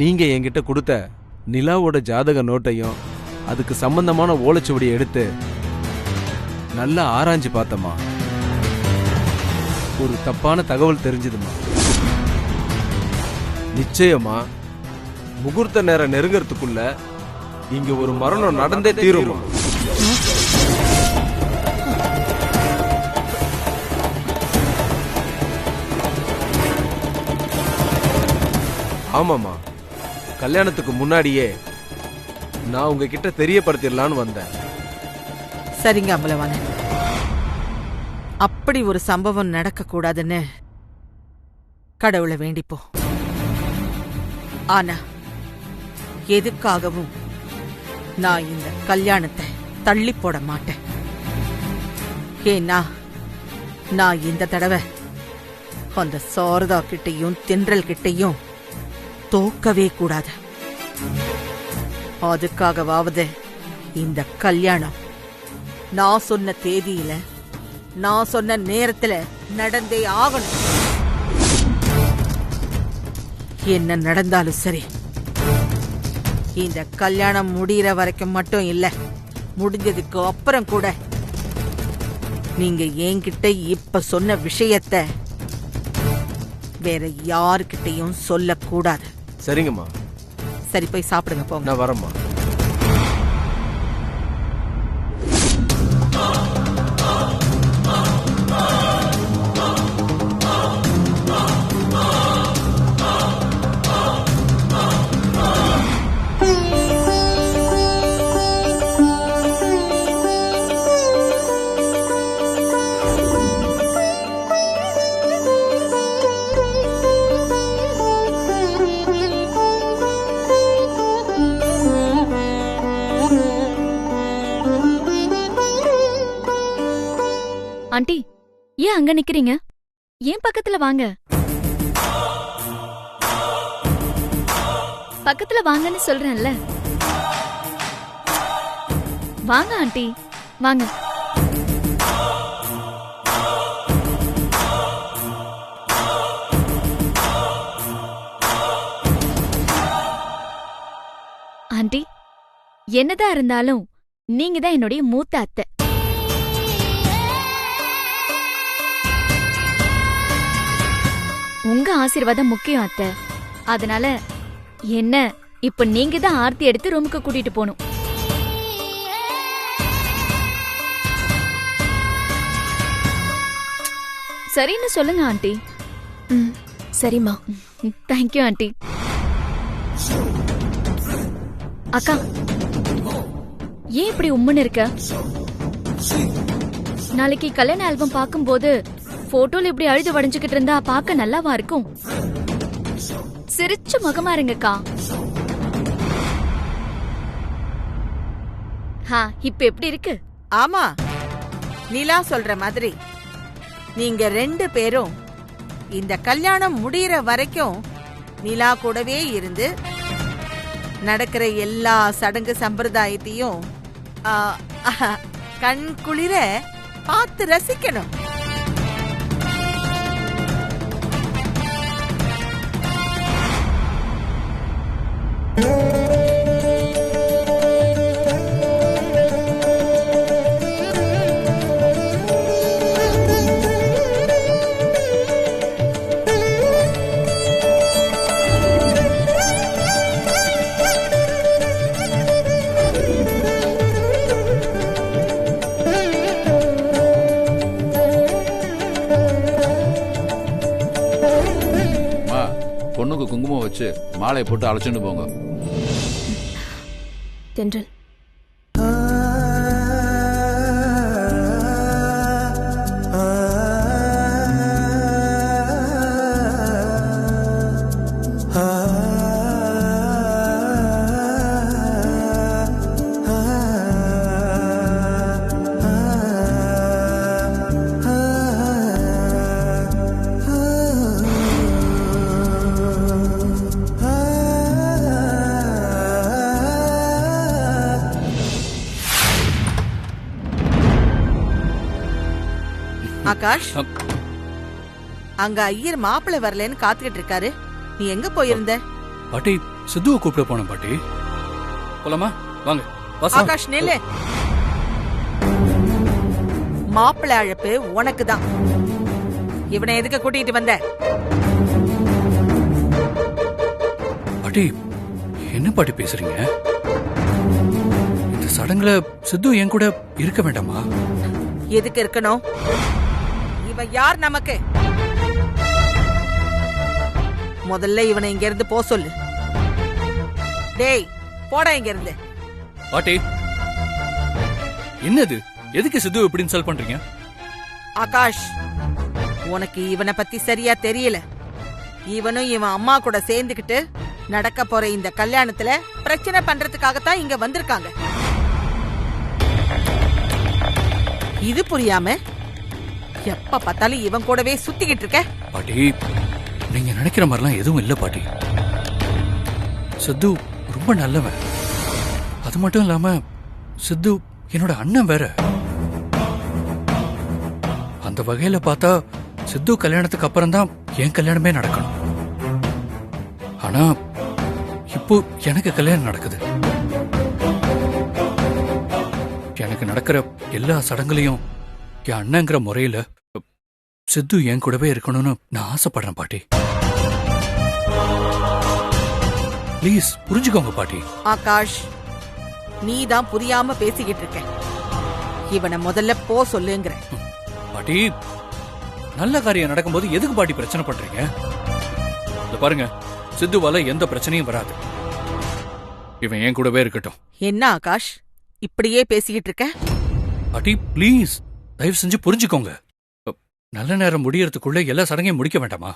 நீங்க என்கிட்ட கொடுத்த நிலாவோட ஜாதக நோட்டையும் அதுக்கு சம்பந்தமான ஓலைச்சுவடியை எடுத்து நல்லா ஆராய்ஞ்சு பார்த்தம்மா. ஒரு தப்பான தகவல் தெரிஞ்சுதுமா. நிச்சயமா முகூர்த்த நேரம் நெருங்கறதுக்குள்ள இங்க ஒரு மரணம் நடந்தே தீருமா. ஆமாமா, கல்யாணத்துக்கு முன்னாடியே நான் உங்ககிட்ட தெரியப்படுத்திடலான்னு வந்தேன். சரிங்க அம்பலவான, அப்படி ஒரு சம்பவம் நடக்க கூடாதுன்னு கடவுளை வேண்டிப்போ. ஆனா எதுக்காகவும் நான் இந்த கல்யாணத்தை தள்ளி போட மாட்டேன். ஏன்னா நான் இந்த தடவை அந்த சாரதா கிட்டையும் தென்றல் கிட்டையும் தோக்கவே கூடாது. அதுக்காகவாவது இந்த கல்யாணம் நான் சொன்ன தேதியில நான் சொன்ன நேரத்துல நடந்தே ஆகணும். என்ன நடந்தாலும் சரி, இந்த கல்யாணம் முடிகிற வரைக்கும் மட்டும் இல்ல, முடிஞ்சதுக்கு அப்புறம் கூட நீங்க என்கிட்ட இப்ப சொன்ன விஷயத்த வேற யாருக்கிட்டையும் சொல்லக்கூடாது. சரிங்கம்மா. சரி, போய் சாப்பிடுங்க போங்க. நான் வரேம்மா. ஆண்டி, ஏன் அங்க நிக்கிறீங்க? ஏன் பக்கத்துல வாங்க. பக்கத்துல வாங்கன்னு சொல்றேன்ல. வாங்க ஆண்டி, வாங்க. ஆண்டி, என்னதான் இருந்தாலும் நீங்க தான் என்னுடைய மூத்த அத்தை. உங்க ஆசீர்வாதம் முக்கியம் அத்தை. அதனால என்ன இப்ப நீங்க தான் ஆர்த்தி எடுத்து ரூமுக்கு கூட்டிட்டு போகணும். சரின்னு சொல்லுங்க ஆண்டி. சரிம்மா. Thank you aunty. அக்கா, ஏன் இப்படி உம்முன்னு இருக்க? நாளைக்கு கல்யாண ஆல்பம் பார்க்கும்போது போட்டோல இப்படி அழுது வடிஞ்சுக்கிட்டு இருந்தா பார்க்க நல்லாவா இருக்கும்? சிரிச்சு முகமா இருங்கக்கா. இப்ப எப்படி இருக்கு? ஆமா, நிலா சொல்ற மாதிரி நீங்க 2 பேரும் இந்த கல்யாணம் முடிகிற வரைக்கும் நிலா கூடவே இருந்து நடக்கிற எல்லா சடங்கு சம்பிரதாயத்தையும் கண் குளிர பார்த்து ரசிக்கணும். பொண்ணுக்கு குங்குமம் வச்சு மாலை போட்டு அழைச்சிட்டு போங்க. தென்றல், ஆகாஷ், அங்க ஐயர் மாப்பிள்ளை வரலன்னு காத்துக்கிட்டு இருக்காரு. நீ எங்க போயிருந்த? பாட்டி, சித்துவை கூப்பிட போனேன் பாட்டி. போலாமா? வாங்க. வாசா. ஆகாஷ் நில்லு. மாப்பிள்ளை அழைப்பு உனக்கு தான். இவனை எதுக்கு கூட்டிட்டு வந்த? பாட்டி என்ன பாட்டி பேசுறீங்க? இந்த சடங்குல சித்து என் கூட இருக்க வேண்டாமா? எதுக்கு இருக்கணும்? இவன் யார் நமக்கு? முதல்ல இவனை இங்க இருந்து போ சொல்லு. டேய் போடா இங்க இருந்து. பாட்டி என்னது? எதுக்கு சித்து இப்படி இன்சல்ட் பண்றீங்க? ஆகாஷ், உனக்கு இவனை பத்தி சரியா தெரியல. இவனும் இவன் அம்மா கூட சேர்ந்துக்கிட்டு நடக்க போற இந்த கல்யாணத்துல பிரச்சனை பண்றதுக்காகத்தான் இங்க வந்திருக்காங்க. இது புரியாம எப்ப பார்த்தாலும் இவன் கூடவே சுத்திக்கிட்டு இருக்க. பாட்டி நீங்க நினைக்கிற மாதிரிலாம் எதுவும் இல்ல பாட்டி. சித்து ரொம்ப நல்லவன். அது மட்டும் இல்லாம சித்து என்னோட அண்ணன் வேற. அந்த வகையில பார்த்தா சித்து கல்யாணத்துக்கு அப்புறம் தான் என் கல்யாணமே நடக்கணும். ஆனா இப்போ எனக்கு கல்யாணம் நடக்குது. எனக்கு நடக்கிற எல்லா சடங்குலையும் என் அண்ணங்கிற முறையில சித்து என் கூடவே இருக்கணும்னு நான் ஆசைப்படுறேன் பாட்டி. ப்ளீஸ் புரிஞ்சுக்கோங்க பாட்டி. ஆகாஷ், நீ தான் புரியாம பேசிக்கிட்டு இருக்க. இவனை முதல்ல போ சொல்லுங்கிற. பாட்டி நல்ல காரியம் நடக்கும்போது எதுக்கு பாட்டி பிரச்சனை பண்றீங்க? இத பாருங்க, சித்துவால எந்த பிரச்சனையும் வராது. இவன் என் கூடவே இருக்கட்டும். என்ன ஆகாஷ் இப்படியே பேசிக்கிட்டு இருக்க? பாட்டி ப்ளீஸ் தயவு செஞ்சு புரிஞ்சுக்கோங்க. நல்ல நேரம் முடியறதுக்குள்ள எல்லா சடங்கையும் முடிக்க வேண்டாமா?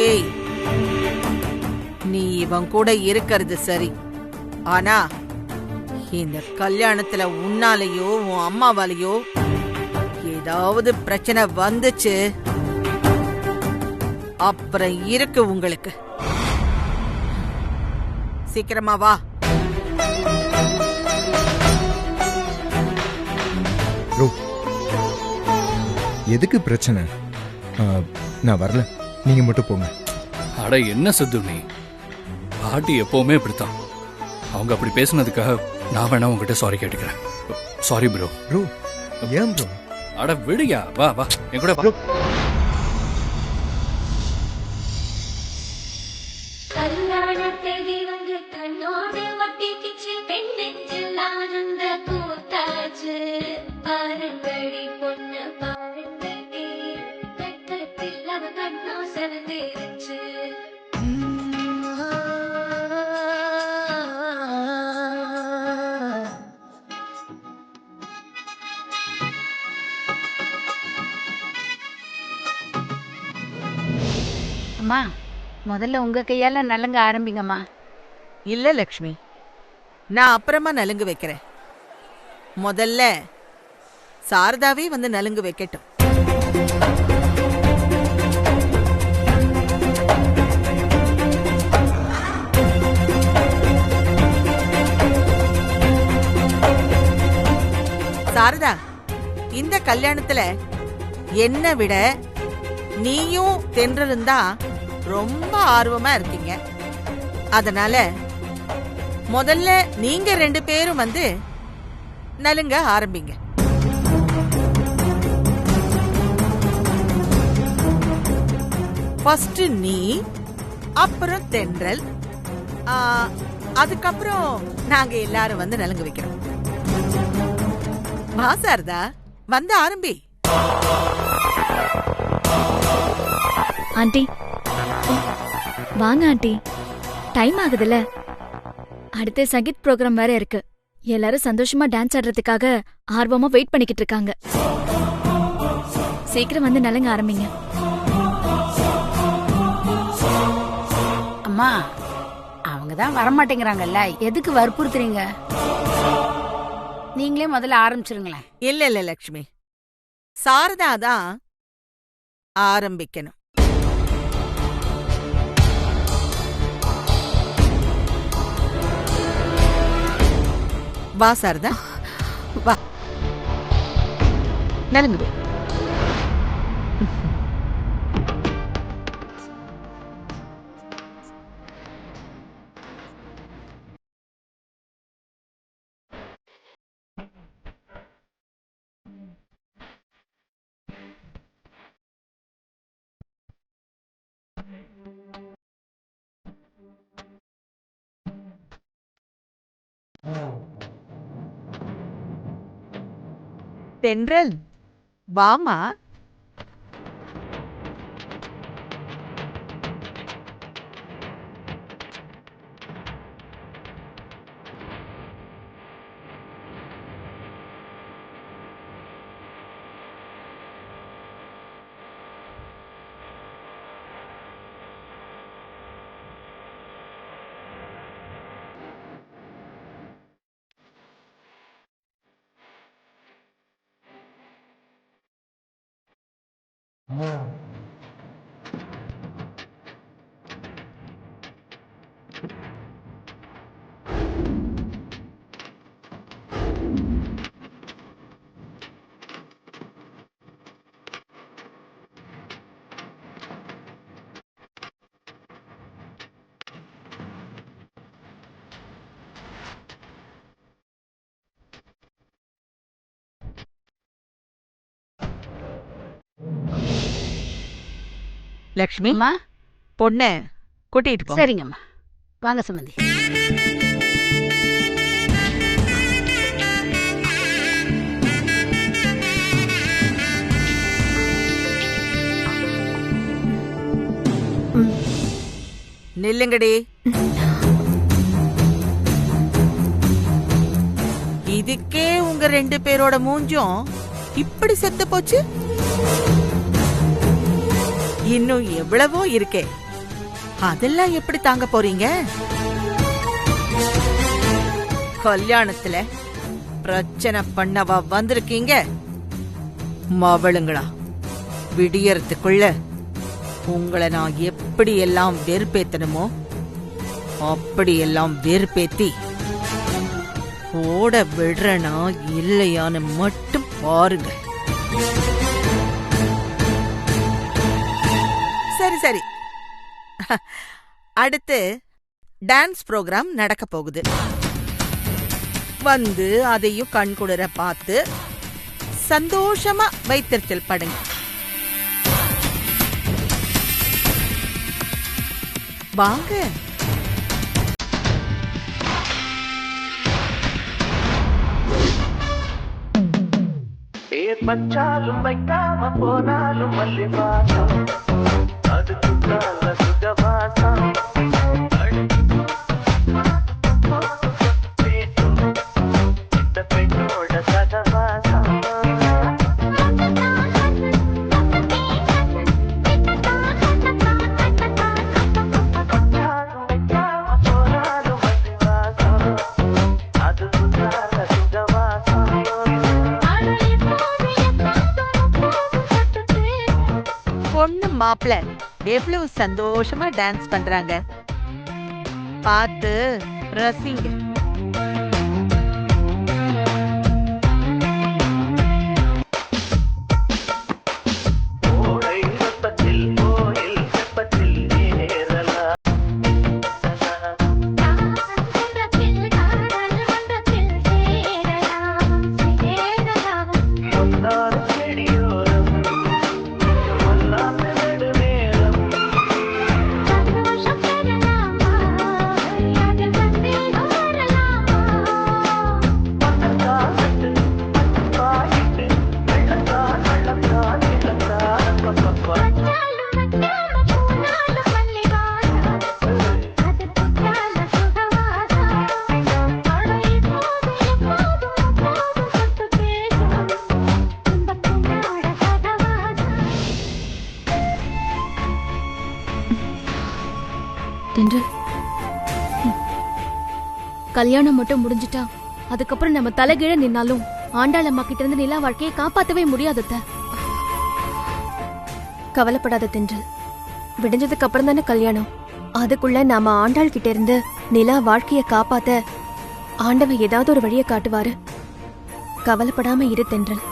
ஏய், நீ இவன் கூட இருக்கிறது சரி. ஆனா இந்த கல்யாணத்துல உன்னாலேயோ உன் அம்மாவாலேயோ ஏதாவது பிரச்சனை வந்துச்சு, அப்புறம் இருக்கு உங்களுக்கு. சீக்கிரமா வா. எதுக்கு பிரச்சனை? நான் வரல, நீங்க மட்டும் போங்க. அட என்ன சித்து நீ? பாட்டி எப்பவுமே இப்படித்தான். அவங்க அப்படி பேசுனதுக்காக நான் வேணா உங்ககிட்ட சாரி கேட்டுக்கிறேன். Sorry bro. ப்ரோ ஏன் ப்ரோ? அட விடுயா, வா வா என் கூட வா. அம்மா, முதல்ல உங்க கையால நலங்க ஆரம்பிங்கம்மா. இல்ல லக்ஷ்மி, நான் அப்புறமா நலுங்கு வைக்கிறேன். முதல்ல சாரதாவே வந்து நலுங்கு வைக்கட்டும். சாரதா, இந்த கல்யாணத்துல என்ன விட நீயும் தென்றலும் தான் ரொம்ப ஆர்வமா இருக்கீங்க. அதனால முதல்ல நீங்க 2 பேரும் வந்து நலுங்க ஆரம்பிங்க. ஃபர்ஸ்ட் நீ, அப்புறம் தென்றல், அதுக்கப்புறம் நாங்க எல்லாரும் வந்து நலுங்கு வைக்கிறோம். வா சாரதா, வந்து ஆரம்பி. ஆண்டி வாங்க ஆண்டி, டைம் ஆகுதுல்ல. அடுத்து சங்கீத் ப்ரோக்ராம் வேற இருக்கு. எல்லாரும் சந்தோஷமா டான்ஸ் ஆடுறதுக்காக ஆர்வமா வெயிட் பண்ணிக்கிட்டு இருக்காங்க. சீக்கிரம் வந்து நலங்க ஆரம்பிங்க. அம்மா, அவங்க தான் வரமாட்டேங்கிறாங்கல்ல, எதுக்கு வற்புறுத்துறீங்க? நீங்களே முதல்ல ஆரம்பிச்சிருங்களேன். இல்ல இல்ல லக்ஷ்மி, சாரதா தான் ஆரம்பிக்கணும். வா சாரதா, வா நலுங்கு. தென்றல் வாமா. லக்ஷ்மி, அம்மா பொண்ணு கூட்டிட்டு போ. சரிங்கம்மா. வாங்க சம்பந்தி. நில்லுங்கடி. இதுக்கே உங்க 2 பேரோட மூஞ்சும் இப்படி செத்து போச்சு. இன்னும் எவ்வளவோ இருக்கே, அதெல்லாம் எப்படி தாங்க போறீங்க? கல்யாணத்துல பிரச்சனை பண்ணவா வந்திருக்கீங்க? மவளுங்களா, விடியறதுக்குள்ள உங்களை நான் எப்படி எல்லாம் வெறுப்பேத்தணுமோ அப்படியெல்லாம் வெறுப்பேத்தி ஓட விடுறனா இல்லையான்னு மட்டும் பாருங்க. சரி சரி, அடுத்து டான்ஸ் ப்ரோக்ராம் நடக்க போகுது. வந்து அதையும் கண்குளிர பார்த்து சந்தோஷமா வைத்திருத்தல் படுங்க. வாங்க. பச்சாலும் வைக்காம போனாலும் மல்லி வாசம், அதுக்கு நல்ல சுகவாசம். இந்த பெண்ணோட சகவாசம். பச்சாலும் வைக்காம போனாலும் மல்லி வாசம், அதுக்கு நல்ல சுகவாசம். பொண்ணு மாப்பிள்ள எவ்வளவு சந்தோஷமா டான்ஸ் பண்றாங்க, பார்த்து ரசிங்க. ஓடை வெப்பத்தில் கோயில் வெப்பத்தில் ஏறலாம். பொன்னான செடியோரம் வல்லாத நெடுநேரம். பட்டக்காட்டு பாயிட்டு வெள்ளக்கால் வெள்ளக்கால் வெள்ளக்கால் பப்பப்பா. தென்றல், கல்யாணம் மட்டும் முடிஞ்சிட்டா அதுக்கப்புறம் நம்ம தலைகீழ நின்னாலும் ஆண்டாள் அம்மா கிட்ட இருந்து நிலா வாழ்க்கையை காப்பாத்தவே முடியாது அத்தை. கவலைப்படாத தென்றல், விடிஞ்சதுக்கு அப்புறம் தானே கல்யாணம். அதுக்குள்ள நாம ஆண்டாள் கிட்ட இருந்து நிலா வாழ்க்கைய காப்பாத்த ஆண்டவன் ஏதாவது ஒரு வழியை காட்டுவாரு. கவலைப்படாம இரு தென்றல்.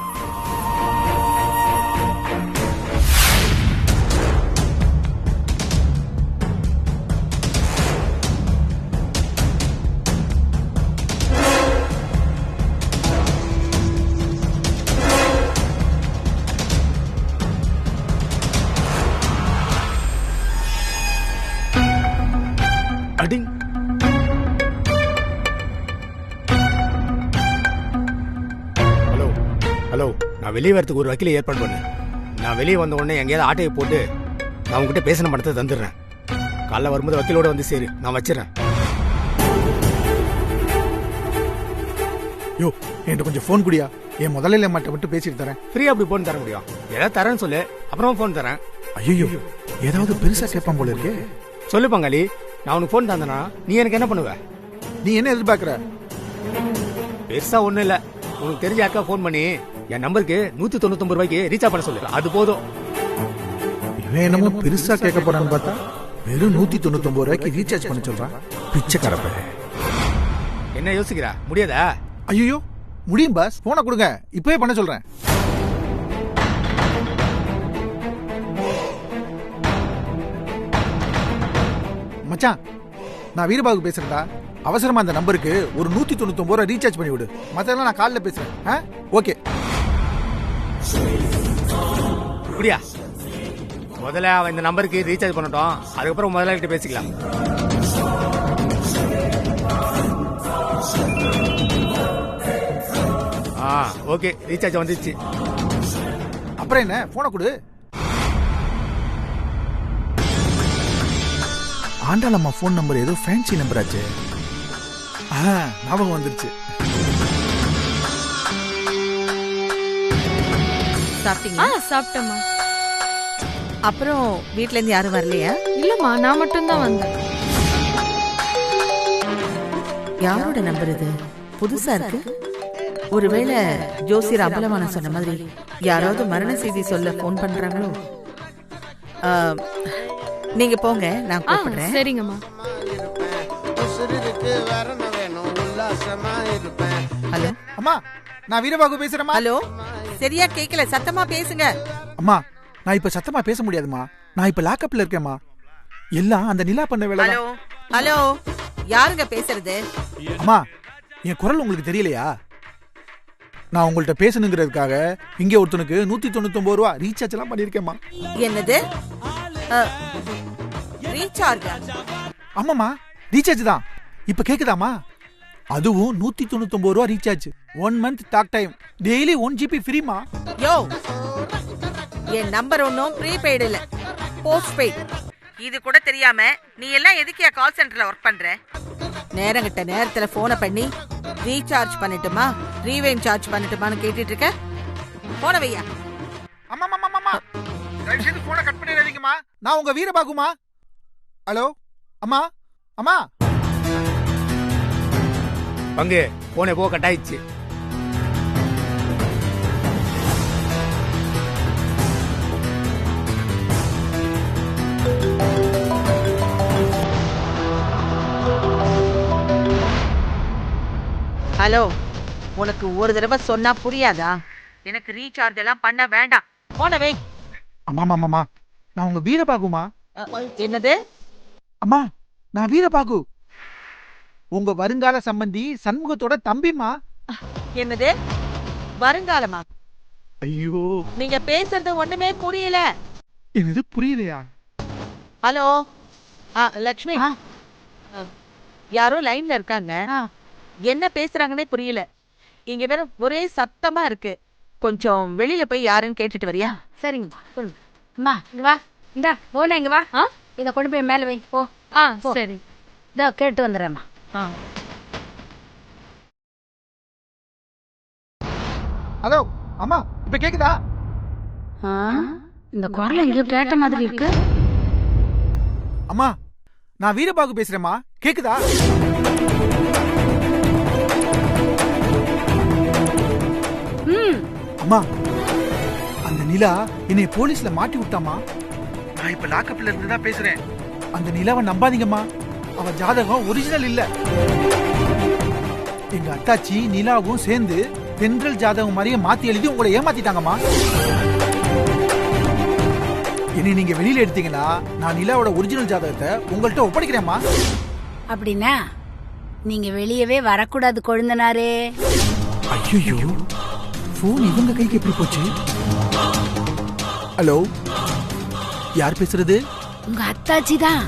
நான் வெளியே வரதுக்கு ஒரு வக்கீல ஏற்பாடு பண்ணு. நான் வெளியே வந்த உடனே எங்கேயாவது ஆட்டையை போட்டு நான் உங்ககிட்ட பேசின பணத்தை தந்துடுறேன். காலைல வரும்போது வக்கீலோட வந்து சேரு, நான் வச்சிடறேன். யோ என்கிட்ட கொஞ்சம் ஃபோன் குடியா, என் முதல்ல மட்டும் மட்டும் பேசிட்டு தரேன். ஃப்ரீயா அப்படி போன் தர முடியும்? ஏதாவது தரேன்னு சொல்லு, அப்புறமா போன் தரேன். ஐயோ ஏதாவது பெருசா கேட்பான் போல இருக்கு. சொல்லு பங்காளி, நான் உனக்கு போன் தந்தனா நீ எனக்கு என்ன பண்ணுவ? நீ என்ன எதிர்பார்க்கற? பெருசா ஒண்ணும் இல்ல, உனக்கு தெரிஞ்ச அக்கா போன் பண்ணி என் நம்பருக்கு 199 ரூபாய்க்கு ரீசார்ஜ் பண்ண சொல்லு, அது போதும். இவன் என்னமோ பெருசா கேட்க போறான்னு பார்த்தா வெறும் 199 ரூபாய்க்கு ரீசார்ஜ் பண்ண சொல்றான். பிச்சைக்கார பையன். என்ன யோசிக்கிறா? முடியாதா? ஐயோ முடியும் பாஸ், போனை கொடுங்க, இப்பவே பண்ண சொல்றேன். மச்சான், நான் வீரபாகு பேசுறேன்டா. அவசரமா அந்த நம்பருக்கு ஒரு 199 ரூபாய் ரீசார்ஜ் பண்ணி விடு. மத்தெல்லாம் நான் காலைல பேசுறேன். ஓகே. அப்படியா? முதல்ல அவன் இந்த நம்பருக்கு ரீசார்ஜ் பண்ணட்டும், அதுக்கப்புறம் முதல்ல கிட்ட பேசிக்கலாம். ஓகே, ரீசார்ஜ் வந்துச்சு. அப்புறம் என்ன, போனை கொடு. ஆண்டாளம்மா போன் நம்பர் ஏதோ ஃபேன்சி நம்பர் ஆச்சு. ஞாபகம் வந்துருச்சு. சாப்பிட்டீங்களா? சாப்பிட்டேம்மா. அப்புறம் வீட்ல இருந்து யாரும் வரலையா? இல்லம்மா, நான் மட்டும் தான் வந்தேன். யாரோட நம்பர் இது? புதுசா இருக்கு. ஒருவேளை ஜோசியர் அம்பலமான சொன்ன மாதிரி யாராவது மரண செய்தி சொல்ல போன் பண்றாங்களோ? நீங்க போங்க, நான் கூப்பிடுறேன். சரிங்கம்மா. ஹலோ அம்மா, நான் வீரபாகு பேசுறேம்மா. ஹலோ, சரியா கேக்கல, சத்தமா பேசுங்க. அம்மா, நான் இப்ப சத்தமா பேச முடியாதுமா, நான் இப்ப லாக்அப்ல இருக்கேம்மா. எல்லாம் அந்த நிலா பண்ண வேலை. ஹலோ ஹலோ, யாருங்க பேசுறது? அம்மா, என் குரல் உங்களுக்கு தெரியலையா? நான் உங்கள்ட்ட பேசணுங்கிறதுக்காக இங்க ஒருத்தனுக்கு 199 ரூபாய் ரீசார்ஜ் எல்லாம் பண்ணிருக்கேம்மா. என்னது? ரீசார்ஜ்? ஆமாம்மா, ரீசார்ஜ் தான். இப்ப கேக்குதாமா? அதுவும் 199 ரூபாய் recharge. 1 month talk time, daily 1 GB ஃப்ரீமா. யோ, என் நம்பர் ஒன்னும் ப்ரீபெய்டு இல்ல, போஸ்ட் பெய்டு. இது கூட தெரியாம நீ எல்லாம் எதுக்கியா கால் சென்டர்ல ஒர்க் பண்ற? நேரங்கிட்ட நேரத்துல போனை பண்ணி ரீசார்ஜ் பண்ணிட்டுமா ரீவைண்ட் சார்ஜ் பண்ணிட்டுமான்னு கேட்டுட்டு இருக்க. போன வையா. அம்மா அம்மா அம்மா, தயவு செய்து போனை கட் பண்ணிடாதீங்கம்மா. நான் உங்க வீரபாகுமா. ஹலோ அம்மா. அம்மா பங்கு போனே போ, கட் ஆயிடுச்சு. ஹலோ, உனக்கு ஒரு தடவை சொன்னா புரியாதா? எனக்கு ரீசார்ஜ் எல்லாம் பண்ண வேண்டாம், போன வை. அம்மா அம்மா, நான் உங்க வீரபாகுமா. என்னது? அம்மா, நான் வீரபாகு, உங்க வருங்கால சம்பந்தி சண்முகத்தோட தம்பிமா. என்னது? வருங்காலமா? ஐயோ, நீங்க பேசுறது ஒண்ணுமே புரியல. என்னது புரியலையா? ஹலோ லக்ஷ்மி, யாரோ லைன்ல இருக்காங்க, என்ன பேசுறாங்கன்னே புரியல. இங்க வேற ஒரே சத்தமா இருக்கு. கொஞ்சம் வெளியில போய் யாருன்னு கேட்டுட்டு வரியா? சரிங்க. அம்மா இங்க வா, இந்தா போன இங்க வா. இதை கொண்டு போய் மேலே வை. போ. சரி. இதோ கேட்டு வந்துடுறேம்மா. ஹலோ அம்மா, இப்ப கேக்குதா? இந்த குரல் எங்கேயோ கேட்ட மாதிரி இருக்கு. அம்மா, நான் வீரபாகு பேசுறேம்மா, கேக்குதா? அம்மா, அந்த நிலா என்னை போலீஸ்ல மாட்டி விட்டாமா. நான் இப்ப லாக்அப்ல இருந்து தான் பேசுறேன். அந்த நிலாவை நம்பாதீங்கம்மா, அவ ஜாதகம் ஒரிஜினல் இல்ல. எங்க அத்தாச்சி நிலாவும் சேர்ந்து தென்றல் ஜாதகம் மாதிரியே மாத்தி எழுதி உங்களை ஏமாத்திட்டாங்கம்மா. இனி நீங்க வெளியில எடுத்தீங்கன்னா நான் நிலாவோட ஒரிஜினல் ஜாதகத்தை உங்கள்கிட்ட ஒப்படைக்கிறேம்மா. அப்படின்னா நீங்க வெளியவே வரக்கூடாது கொழுந்தனாரே. ஐயோ, போன் இவங்க கைக்கு எப்படி போச்சு? ஹலோ, யார் பேசுறது? உங்க அத்தாச்சி தான்.